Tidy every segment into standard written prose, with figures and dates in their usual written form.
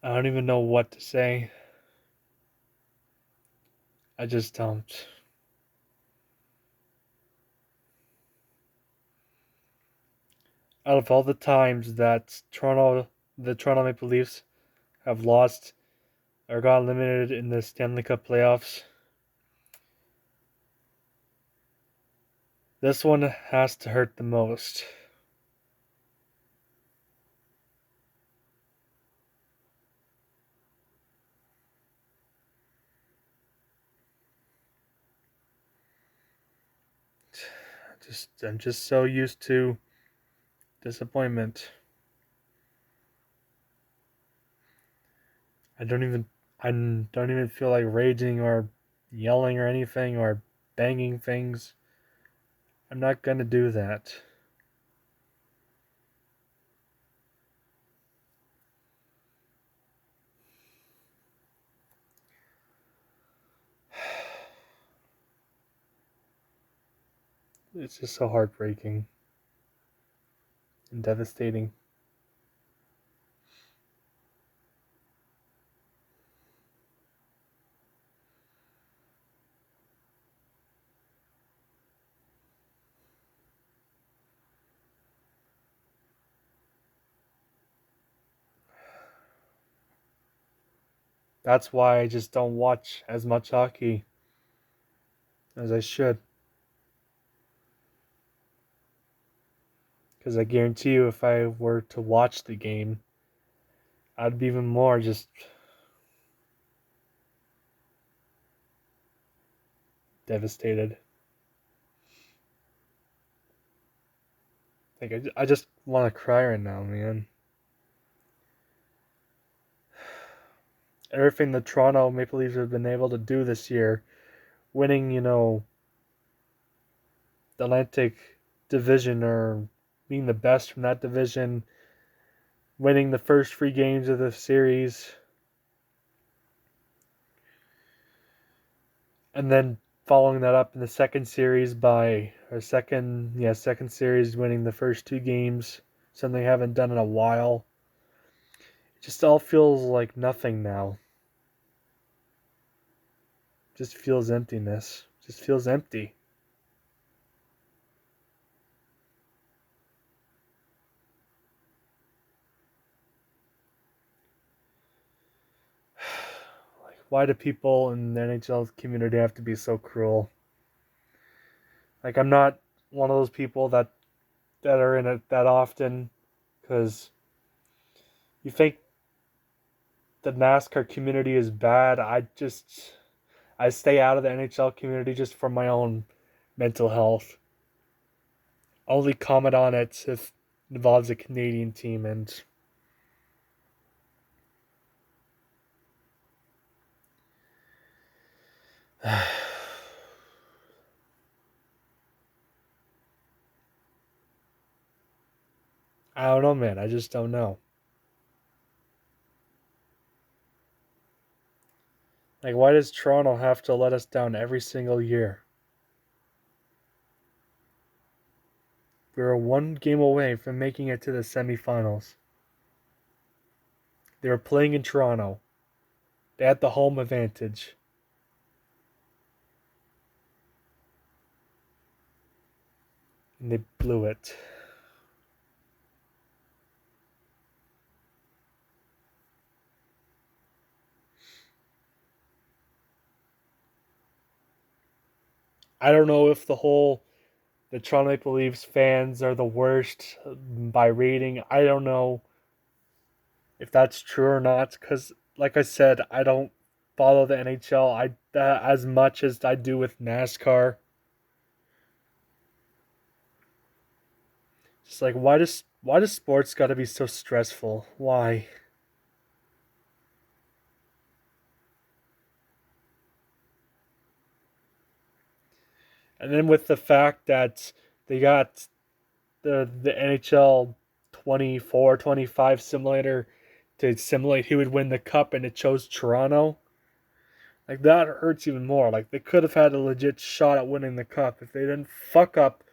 I don't even know what to say. I just don't. Out of all the times that the Toronto Maple Leafs have lost or got eliminated in the Stanley Cup playoffs, this one has to hurt the most. I'm just so used to disappointment. I don't even I don't even feel like raging or yelling or anything or banging things. I'm not gonna do that. It's just so heartbreaking and devastating. That's why I just don't watch as much hockey as I should. Because I guarantee you, if I were to watch the game, I'd be even more just devastated. Like, I just want to cry right now, man. Everything the Toronto Maple Leafs have been able to do this year, winning, the Atlantic Division or being the best from that division, winning the first three games of the series, and then following that up in the second series second series winning the first two games, something they haven't done in a while. It just all feels like nothing now. Just feels emptiness. Just feels empty. Like, why do people in the NHL community have to be so cruel? Like, I'm not one of those people that are in it that often, because you think the NASCAR community is bad. I stay out of the NHL community just for my own mental health. Only comment on it if it involves a Canadian team, and I don't know, man. I just don't know. Like, why does Toronto have to let us down every single year? We were one game away from making it to the semifinals. They were playing in Toronto. They had the home advantage, and they blew it. I don't know if the Toronto Maple Leafs fans are the worst by rating. I don't know if that's true or not, because like I said, I don't follow the NHL as much as I do with NASCAR. Just like, why does sports got to be so stressful? Why? And then with the fact that they got the NHL 24 25 simulator to simulate who would win the cup, and it chose Toronto. Like, that hurts even more. Like, they could have had a legit shot at winning the cup if they didn't fuck up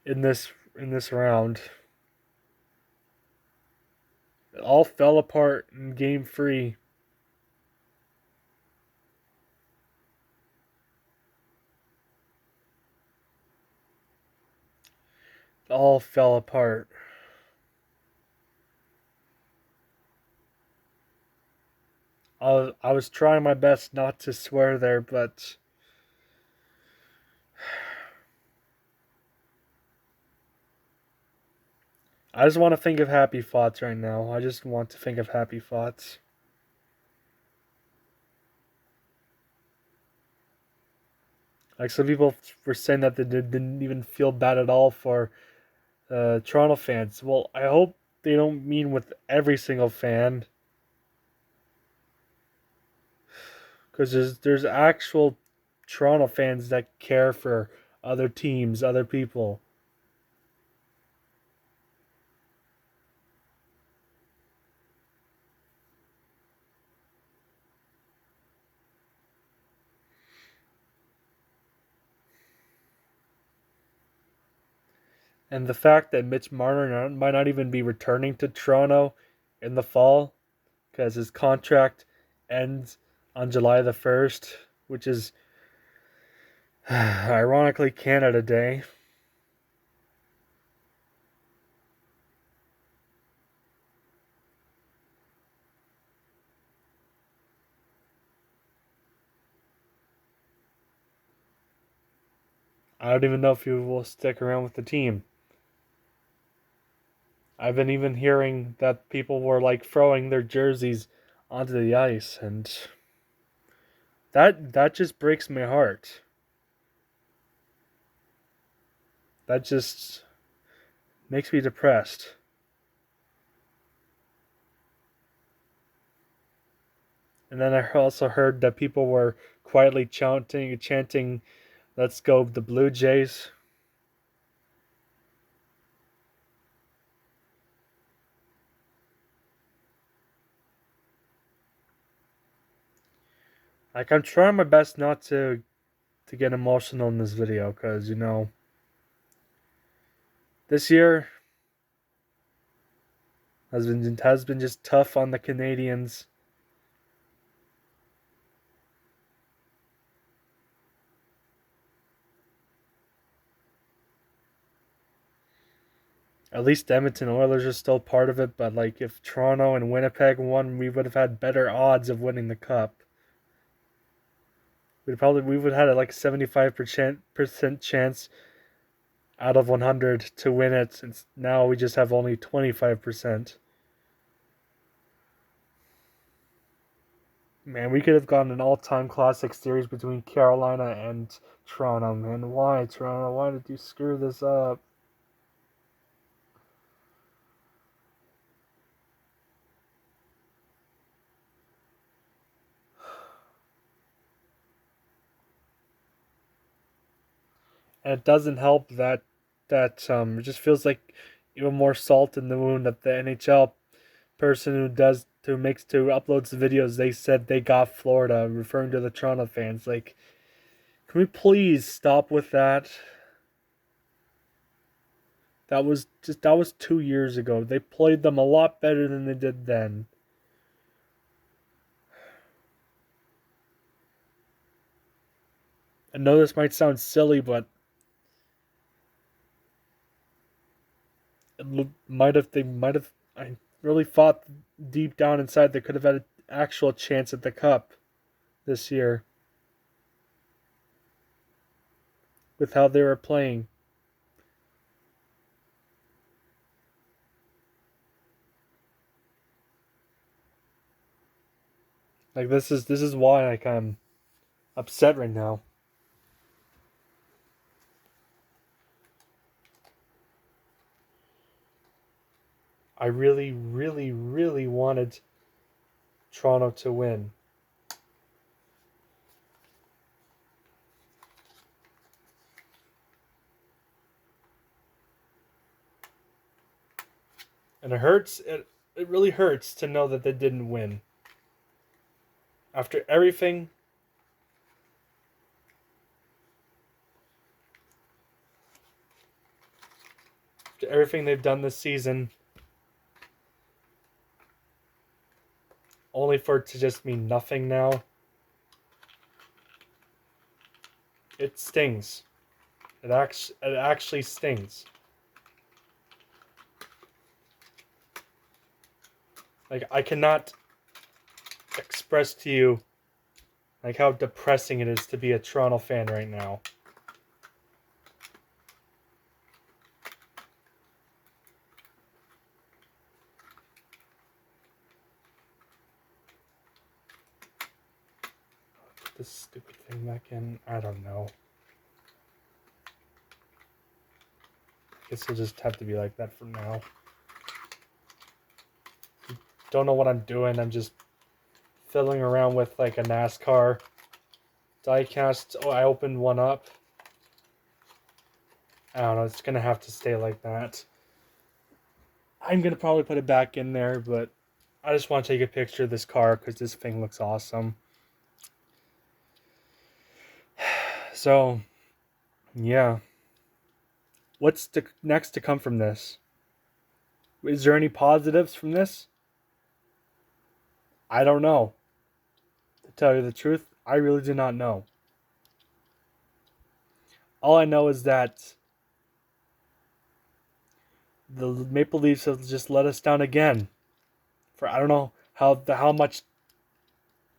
in this round. It all fell apart in game 3. It all fell apart. I was trying my best not to swear there, but I just want to think of happy thoughts right now. I just want to think of happy thoughts. Like some people were saying that they didn't even feel bad at all for Toronto fans. Well, I hope they don't mean with every single fan, because there's actual Toronto fans that care for other teams, other people. And the fact that Mitch Marner might not even be returning to Toronto in the fall because his contract ends on July the 1st, which is ironically Canada Day. I don't even know if he will stick around with the team. I've been even hearing that people were like throwing their jerseys onto the ice, and that just breaks my heart. That just makes me depressed. And then I also heard that people were quietly chanting, "Let's go the Blue Jays." Like I'm trying my best not to get emotional in this video, because this year has been just tough on the Canadians. At least the Edmonton Oilers are still part of it, but like if Toronto and Winnipeg won, we would have had better odds of winning the cup. We would have had like 75% chance out of 100 to win it, since now we just have only 25%. Man, we could have gotten an all-time classic series between Carolina and Toronto. Man, why Toronto? Why did you screw this up? And it doesn't help that it just feels like even more salt in the wound that the NHL person who uploads the videos, they said they got Florida, referring to the Toronto fans. Like, can we please stop with that? That was 2 years ago. They played them a lot better than they did then. I know this might sound silly, but they might have. I really thought deep down inside they could have had an actual chance at the cup this year with how they were playing. Like this is why like I'm upset right now. I really, really, really wanted Toronto to win. And it hurts. It really hurts to know that they didn't win. After everything, they've done this season, only for it to just mean nothing now. It stings. It actually stings. Like, I cannot express to you like how depressing it is to be a Toronto fan right now. Put this stupid thing back in. I don't know. I guess it'll just have to be like that for now. Don't know what I'm doing. I'm just fiddling around with like a NASCAR diecast. Oh, I opened one up. I don't know. It's gonna have to stay like that. I'm gonna probably put it back in there, but I just want to take a picture of this car because this thing looks awesome. So, yeah. What's next to come from this? Is there any positives from this? I don't know. To tell you the truth, I really do not know. All I know is that the Maple Leafs have just let us down again. For I don't know how much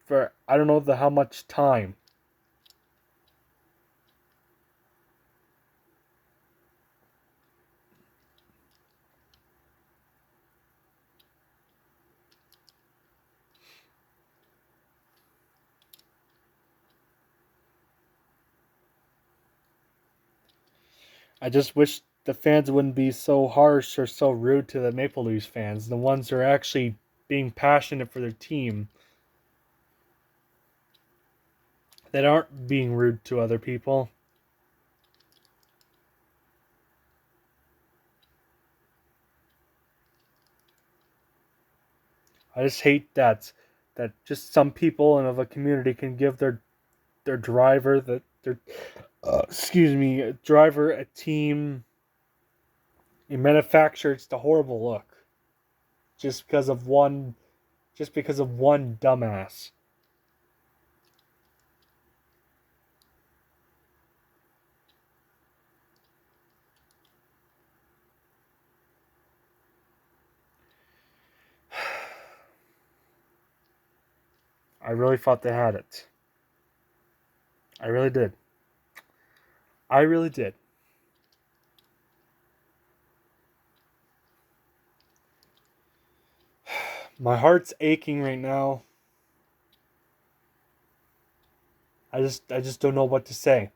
for I don't know the how much time. I just wish the fans wouldn't be so harsh or so rude to the Maple Leafs fans, the ones who are actually being passionate for their team, that aren't being rude to other people. I just hate that just some people and of a community can give their driver their excuse me driver a team a manufacturer. It's a horrible look just because of one dumbass. I really thought they had it. I really did. I really did. My heart's aching right now. I just don't know what to say.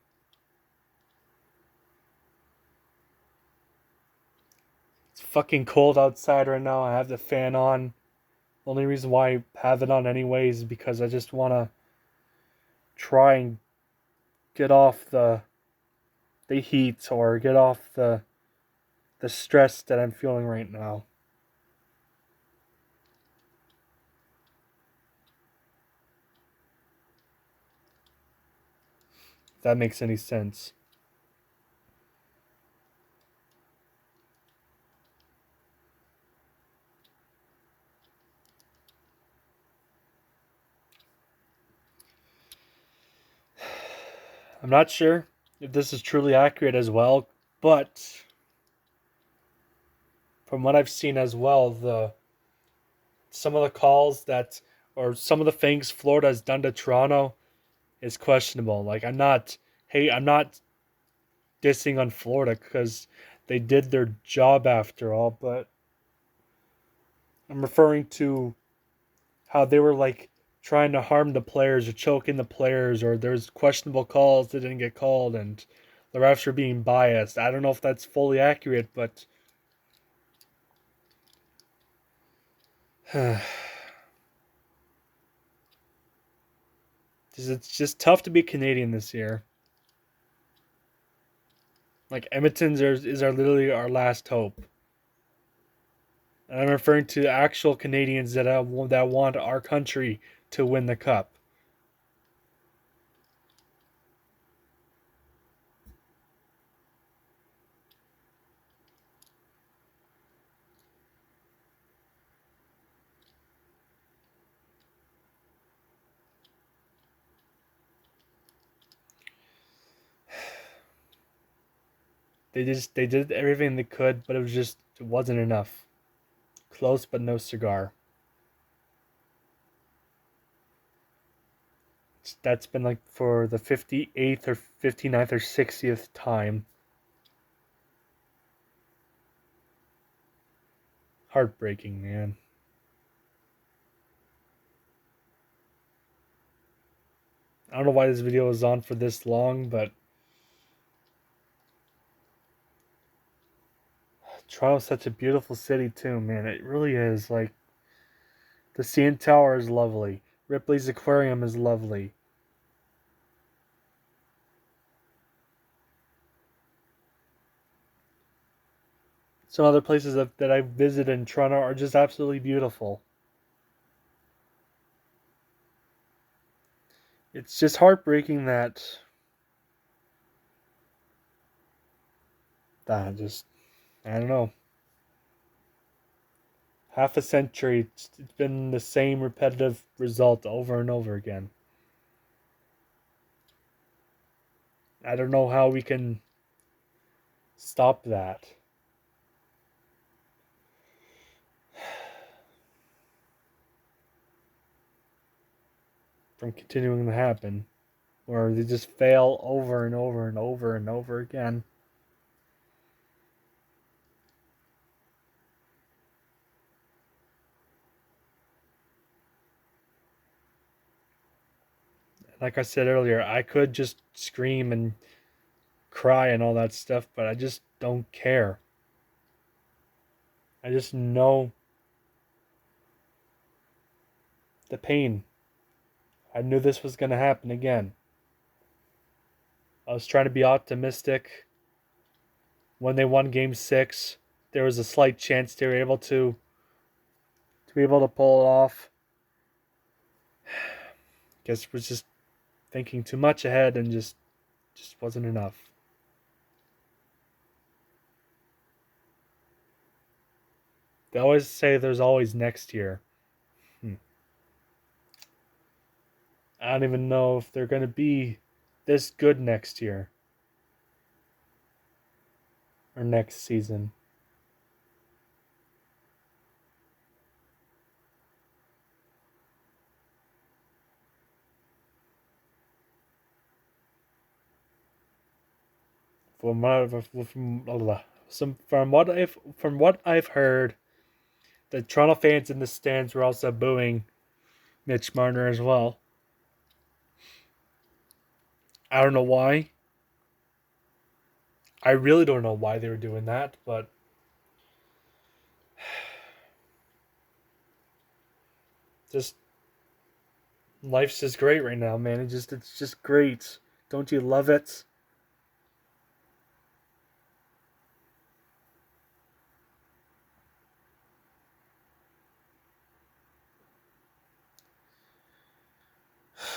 It's fucking cold outside right now. I have the fan on. The only reason why I have it on anyways is because I just want to try and get off the heat or get off the stress that I'm feeling right now. If that makes any sense. I'm not sure if this is truly accurate as well, but from what I've seen as well, the some of the calls that or some of the things Florida has done to Toronto is questionable. Like I'm not dissing on Florida because they did their job after all, but I'm referring to how they were like trying to harm the players or choking the players, or there's questionable calls that didn't get called, and the refs are being biased. I don't know if that's fully accurate, but it's just tough to be Canadian this year. Like Edmonton's is our literally our last hope. And I'm referring to actual Canadians that want our country to win the cup. they did everything they could, but it wasn't enough. Close but no cigar. That's been like for the 58th or 59th or 60th time. Heartbreaking, man. I don't know why this video was on for this long, but Toronto's such a beautiful city too, man. It really is. Like, the CN Tower is lovely. Ripley's Aquarium is lovely. Some other places that I've visited in Toronto are just absolutely beautiful. It's just heartbreaking that just, I don't know. Half a century, it's been the same repetitive result over and over again. I don't know how we can stop that. From continuing to happen, where they just fail over and over and over and over again. Like I said earlier, I could just scream and cry and all that stuff, but I just don't care. I just know the pain. I knew this was going to happen again. I was trying to be optimistic. When they won game 6, there was a slight chance they were able to be able to pull it off. Guess it was just thinking too much ahead and just wasn't enough. They always say there's always next year. I don't even know if they're going to be this good next year or next season. From what I've heard, the Toronto fans in the stands were also booing Mitch Marner as well. I don't know why. I really don't know why they were doing that, but just life's just great right now, man. It's just great. Don't you love it?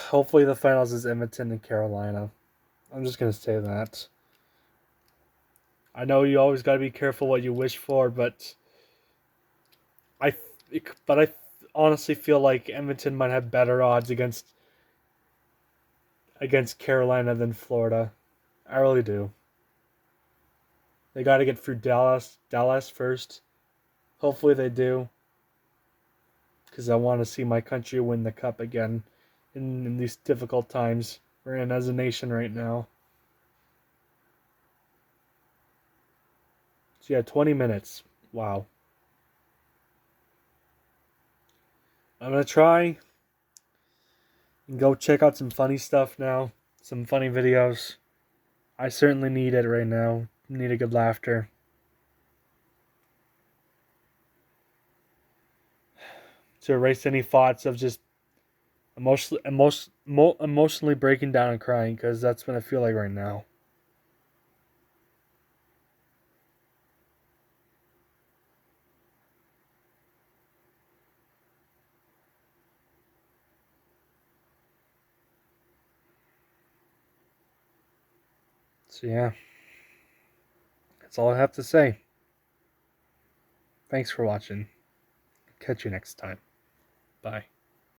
Hopefully the finals is Edmonton and Carolina. I'm just gonna say that. I know you always got to be careful what you wish for, but I but I honestly feel like Edmonton might have better odds against Carolina than Florida. I really do. They got to get through Dallas first. Hopefully they do, because I want to see my country win the cup again in these difficult times we're in as a nation right now. So yeah, 20 minutes. Wow. I'm gonna try and go check out some funny stuff now, some funny videos. I certainly need it right now. Need a good laughter. To erase any thoughts of just emotionally breaking down and crying, because that's what I feel like right now. So yeah, that's all I have to say. Thanks for watching. Catch you next time. Bye.